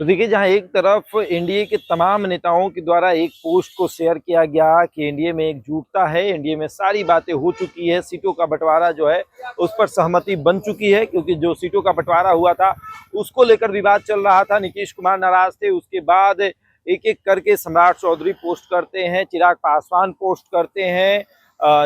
तो देखिए, जहां एक तरफ एनडीए के तमाम नेताओं के द्वारा एक पोस्ट को शेयर किया गया कि एनडीए में एकजुटता है, एनडीए में सारी बातें हो चुकी है, सीटों का बंटवारा जो है उस पर सहमति बन चुकी है, क्योंकि जो सीटों का बंटवारा हुआ था उसको लेकर विवाद चल रहा था, नीतीश कुमार नाराज थे। उसके बाद एक एक करके सम्राट चौधरी पोस्ट करते हैं, चिराग पासवान पोस्ट करते हैं,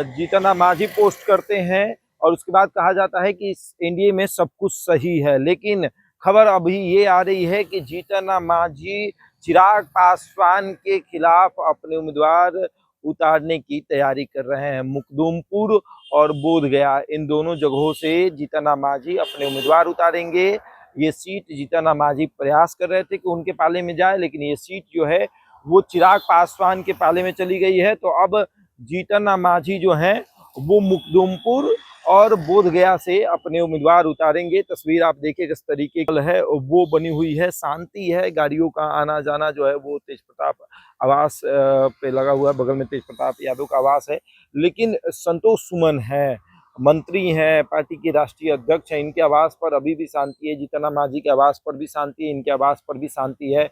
जीतन राम मांझी पोस्ट करते हैं, और उसके बाद कहा जाता है कि एनडीए में सब कुछ सही है। लेकिन खबर अभी ये आ रही है कि जीतन राम मांझी चिराग पासवान के खिलाफ अपने उम्मीदवार उतारने की तैयारी कर रहे हैं। मुकदुमपुर और बोधगया, इन दोनों जगहों से जीतन राम मांझी अपने उम्मीदवार उतारेंगे। ये सीट जीतन राम मांझी प्रयास कर रहे थे कि उनके पाले में जाए, लेकिन ये सीट जो है वो चिराग पासवान के पाले में चली गई है। तो अब जीतन राम मांझी जो है वो मुकदुमपुर और बोधगया से अपने उम्मीदवार उतारेंगे। तस्वीर आप देखिए किस तरीके की है, वो बनी हुई है, शांति है, गाड़ियों का आना जाना जो है वो तेज प्रताप आवास पे लगा हुआ है, बगल में तेज प्रताप यादव का आवास है। लेकिन संतोष सुमन है, मंत्री हैं, पार्टी के राष्ट्रीय अध्यक्ष हैं, इनके आवास पर अभी भी शांति है। जीतन राम मांझी के आवास पर भी शांति है, इनके आवास पर भी शांति है।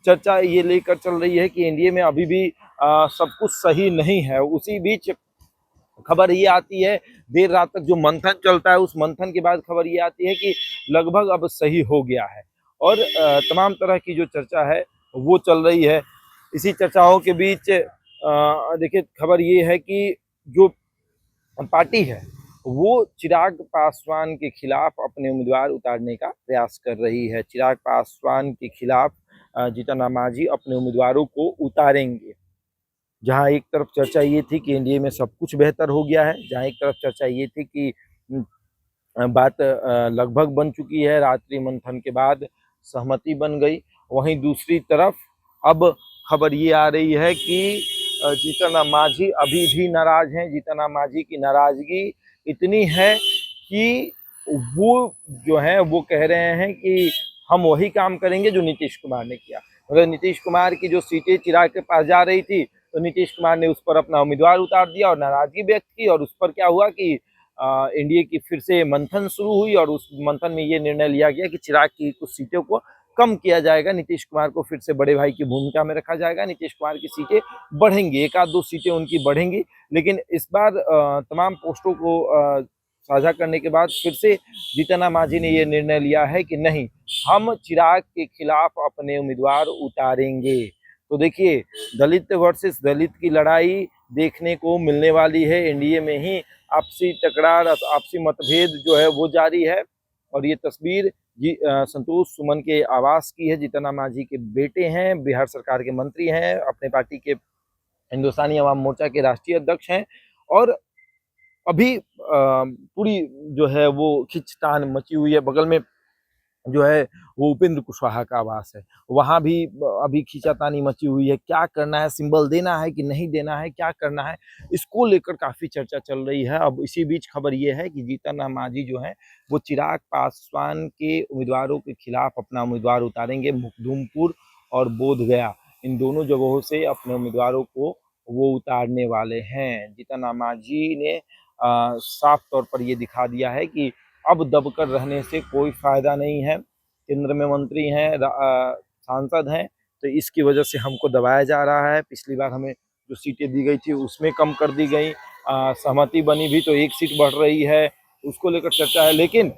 चर्चा ये लेकर चल रही है कि एनडीए में अभी भी सब कुछ सही नहीं है। उसी बीच खबर ये आती है, देर रात तक जो मंथन चलता है उस मंथन के बाद खबर ये आती है कि लगभग अब सही हो गया है, और तमाम तरह की जो चर्चा है वो चल रही है। इसी चर्चाओं के बीच देखिए, खबर ये है कि जो पार्टी है वो चिराग पासवान के खिलाफ अपने उम्मीदवार उतारने का प्रयास कर रही है। चिराग पासवान के खिलाफ जीतन राम मांझी अपने उम्मीदवारों को उतारेंगे। जहां एक तरफ चर्चा ये थी कि एनडीए में सब कुछ बेहतर हो गया है, जहां एक तरफ चर्चा ये थी कि बात लगभग बन चुकी है, रात्रि मंथन के बाद सहमति बन गई, वहीं दूसरी तरफ अब खबर ये आ रही है कि जीतन राम मांझी अभी भी नाराज हैं। जीतन राम मांझी की नाराजगी इतनी है कि वो जो है वो कह रहे हैं कि हम वही काम करेंगे जो नीतीश कुमार ने किया। अगर नीतीश कुमार की जो सीटें चिराग के पास जा रही थी तो नीतीश कुमार ने उस पर अपना उम्मीदवार उतार दिया और नाराजगी व्यक्त की, और उस पर क्या हुआ कि एनडीए की फिर से मंथन शुरू हुई, और उस मंथन में ये निर्णय लिया गया कि चिराग की कुछ सीटों को कम किया जाएगा, नीतीश कुमार को फिर से बड़े भाई की भूमिका में रखा जाएगा, नीतीश कुमार की सीटें बढ़ेंगी, एक आध दो सीटें उनकी बढ़ेंगी। लेकिन इस बार तमाम पोस्टों को साझा करने के बाद फिर से जीतन राम मांझी ने यह निर्णय लिया है कि नहीं, हम चिराग के खिलाफ अपने उम्मीदवार उतारेंगे। तो देखिए, दलित वर्सेस दलित की लड़ाई देखने को मिलने वाली है। एनडीए में ही आपसी टकरार, आपसी मतभेद जो है वो जारी है, और ये तस्वीर संतोष सुमन के आवास की है। जीतन राम मांझी के बेटे हैं, बिहार सरकार के मंत्री हैं, अपने पार्टी के हिंदुस्तानी अवाम मोर्चा के राष्ट्रीय अध्यक्ष हैं, और अभी पूरी जो है वो खिंचतान मची हुई है। बगल में जो है वो उपेंद्र कुशवाहा का आवास है, वहां भी अभी खींचातानी मची हुई है। क्या करना है, सिंबल देना है कि नहीं देना है, क्या करना है, इसको लेकर काफी चर्चा चल रही है। अब इसी बीच खबर ये है कि जीतन राम मांझी जो है वो चिराग पासवान के उम्मीदवारों के खिलाफ अपना उम्मीदवार उतारेंगे। मुकदुमपुर और बोधगया, इन दोनों जगहों से अपने उम्मीदवारों को वो उतारने वाले हैं। जीतन राम मांझी ने साफ तौर पर ये दिखा दिया है कि अब दबकर रहने से कोई फायदा नहीं है। केंद्र में मंत्री हैं, सांसद हैं, तो इसकी वजह से हमको दबाया जा रहा है। पिछली बार हमें जो सीटें दी गई थी उसमें कम कर दी गई, सहमति बनी भी तो एक सीट बढ़ रही है, उसको लेकर चर्चा है। लेकिन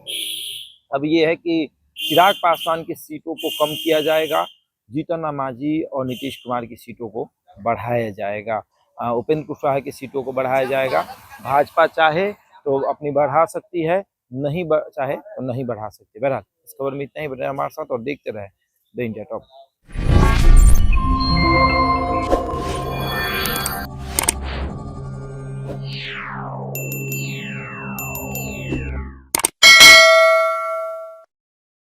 अब ये है कि चिराग पासवान की सीटों को कम किया जाएगा, जीतन राम मांझी और नीतीश कुमार की सीटों को बढ़ाया जाएगा, उपेंद्र कुशवाहा की सीटों को बढ़ाया जाएगा। भाजपा चाहे तो अपनी बढ़ा सकती है, नहीं चाहे तो नहीं बढ़ा सकते। बहरहाल इस खबर में इतना ही। बने हमारे साथ और देखते रहे द इंडिया टॉप।